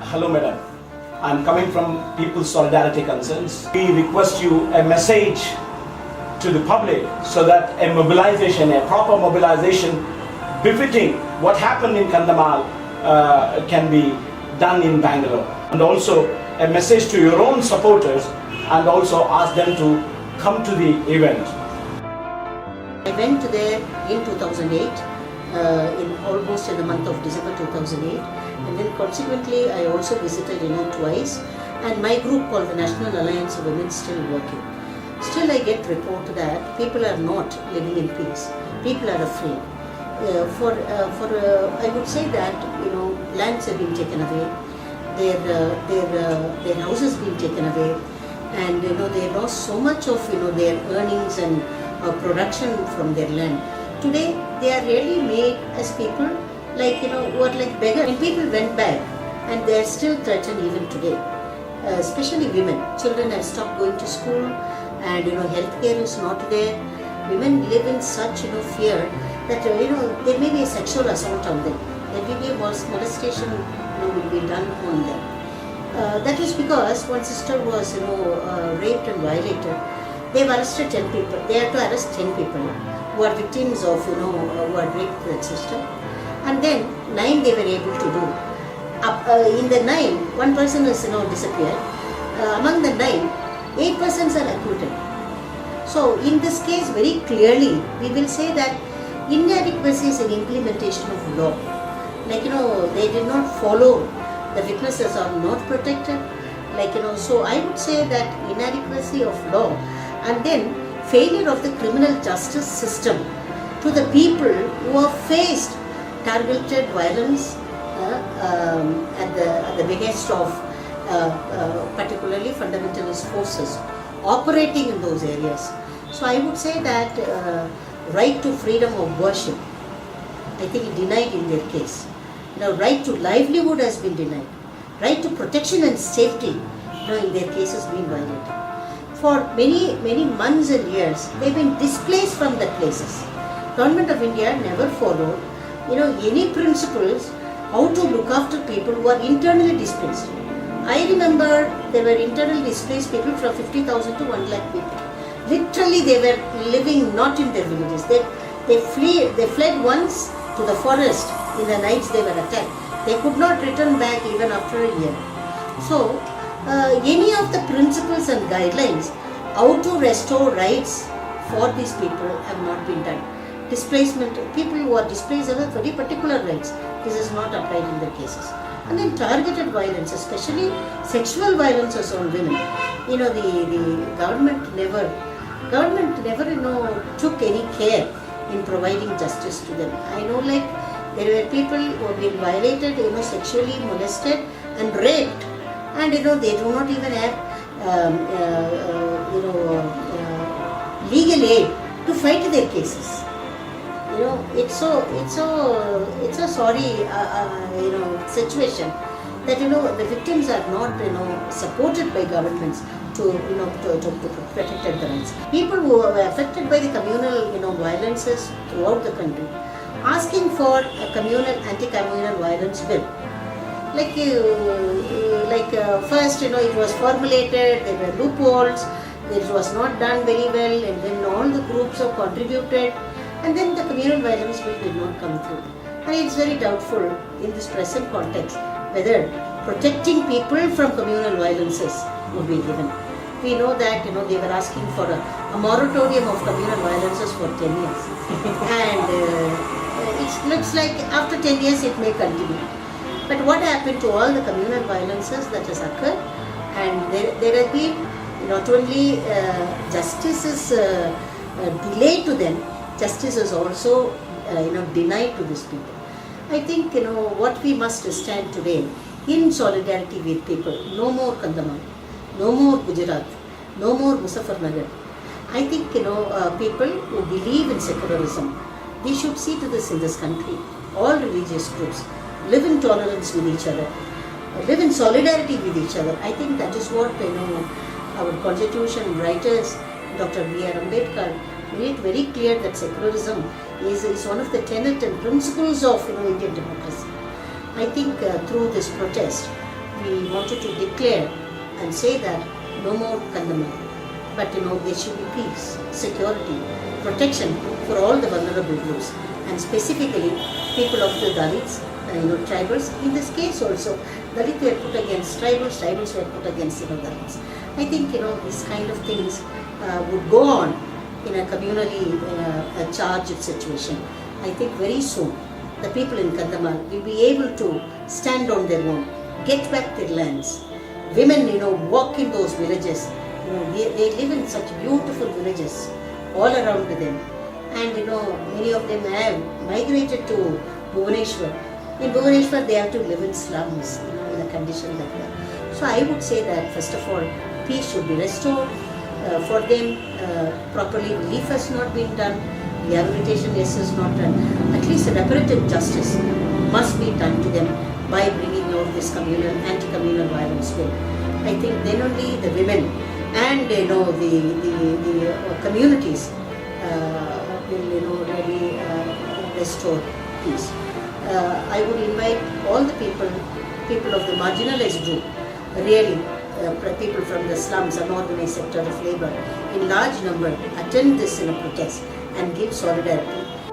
Hello madam, I'm coming from People's Solidarity Concerns. We request you a message to the public so that a mobilization, a proper mobilization befitting what happened in Kandhamal can be done in Bangalore. And also a message to your own supporters and also ask them to come to the event. I went there in 2008, almost in the month of December 2008, and then consequently I also visited twice, and my group called the National Alliance of Women is still working. Still I get report that people are not living in peace, people are afraid. I would say that lands have been taken away, their houses been taken away, and they lost so much of their earnings and production from their land. Today they are really made as people who are like beggars. When people went back, and they are still threatened even today, especially women. Children have stopped going to school, and healthcare is not there. Women live in such fear that there may be a sexual assault on them. There may be a molestation will be done on them. That is because one sister was raped and violated. They have arrested 10 people. They have to arrest 10 people who are victims of who are raped that sister. And then 9 they were able to do. In the 9, one person has disappeared. Among the 9, 8 persons are acquitted. So in this case, very clearly, we will say that inadequacies in implementation of law. They did not follow. The witnesses are not protected. So I would say that inadequacy of law, and then failure of the criminal justice system to the people who have faced targeted violence at the behest of particularly fundamentalist forces operating in those areas. So I would say that right to freedom of worship, I think denied in their case. Right to livelihood has been denied. Right to protection and safety, in their case has been violated. For many months and years, they've been displaced from the places. Government of India never followed, any principles how to look after people who are internally displaced. I remember there were internally displaced people from 50,000 to 1 lakh people. Literally, they were living not in their villages. They fled once to the forest. In the nights they were attacked. They could not return back even after a year. So, any of the principles and guidelines how to restore rights for these people have not been done. Displacement, people who are displaced have very particular rights. This is not applied in their cases. And then targeted violence, especially sexual violences on women. The government never took any care in providing justice to them. I know there were people who have been violated, sexually molested and raped, and they do not even have legal aid to fight their cases. It's a sorry situation that the victims are not supported by governments to protect their rights. People who are affected by the communal violences throughout the country, asking for a communal anti-communal violence bill. First it was formulated, there were loopholes, it was not done very well, and then all the groups have contributed, and then the communal violence bill did not come through. And it's very doubtful in this present context whether protecting people from communal violences would be given. We know that they were asking for a moratorium of communal violences for 10 years. And it looks like after 10 years it may continue. But what happened to all the communal violences that has occurred? And there has been not only justice is delayed to them, justice is also denied to these people. I think what we must stand today in solidarity with people. No more Kandhamal, no more Gujarat, no more Muzaffarnagar. I think people who believe in secularism, we should see to this in this country. All religious groups live in tolerance with each other, live in solidarity with each other. I think that is what our constitution writers, Dr. B.R. Ambedkar, made very clear that secularism is one of the tenet and principles of Indian democracy. I think through this protest, we wanted to declare and say that no more Kandhamal, but there should be peace, security, protection for all the vulnerable groups, and specifically people of the Dalits, tribals. In this case also, Dalits were put against tribals, tribals were put against Dalits. I think these kind of things would go on in a communally charged situation. I think very soon the people in Kandhamal will be able to stand on their own, get back their lands. Women, walk in those villages. They live in such beautiful villages all around them, and many of them have migrated to Bhubaneswar. In Bhubaneswar, they have to live in slums, in a condition like that. So I would say that first of all, peace should be restored for them. Properly, relief has not been done. Rehabilitation is not done. At least a reparative justice must be done to them by bringing out this communal, anti-communal violence bill. I think then only the women and the communities will really restore peace. I would invite all the people of the marginalized group, really people from the slums, unorganized sector of labor, in large number attend this protest and give solidarity.